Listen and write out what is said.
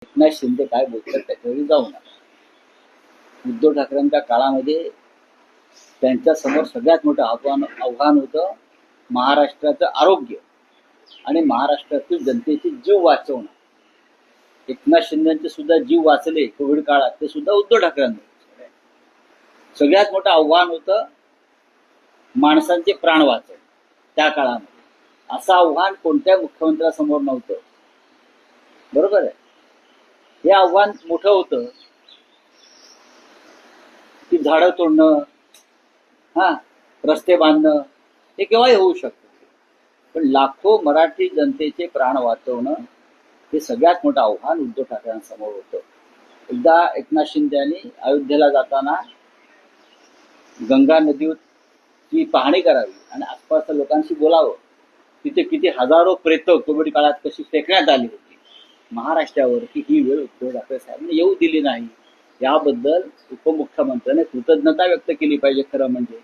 एकनाथ शिंदे काय बोलतात त्याच्यावर जाऊ नका. उद्धव ठाकरेंच्या काळामध्ये त्यांच्या समोर सगळ्यात मोठं आव्हान होतं महाराष्ट्राचं आरोग्य आणि महाराष्ट्रातील जनतेचे जीव वाचवणं. एकनाथ शिंदेचे सुद्धा जीव वाचले कोविड काळात, ते सुद्धा उद्धव ठाकरेंनी. सगळ्यात मोठं आव्हान होतं माणसांचे प्राण वाचवणं त्या काळामध्ये. असं आव्हान कोणत्या मुख्यमंत्र्यासमोर नव्हतं. बरोबर आहे. हे आव्हान मोठं होतं की झाडं तोडणं, रस्ते बांधणं हे केव्हाही होऊ शकतं. पण लाखो मराठी जनतेचे प्राण वाचवणं हे सगळ्यात मोठं आव्हान उद्धव ठाकरेंसमोर होतं. एकदा एकनाथ शिंदे यांनी अयोध्येला जाताना गंगा नदीची पाहणी करावी आणि आसपासच्या लोकांशी बोलावं. तिथे किती हजारो प्रेतं कोविड काळात कशी फेकण्यात आली होती महाराष्ट्रावर, की ही वेळ उद्धव ठाकरे साहेबांनी येऊ दिली नाही. याबद्दल उपमुख्यमंत्र्यांनी कृतज्ञता व्यक्त केली पाहिजे खरं म्हणजे.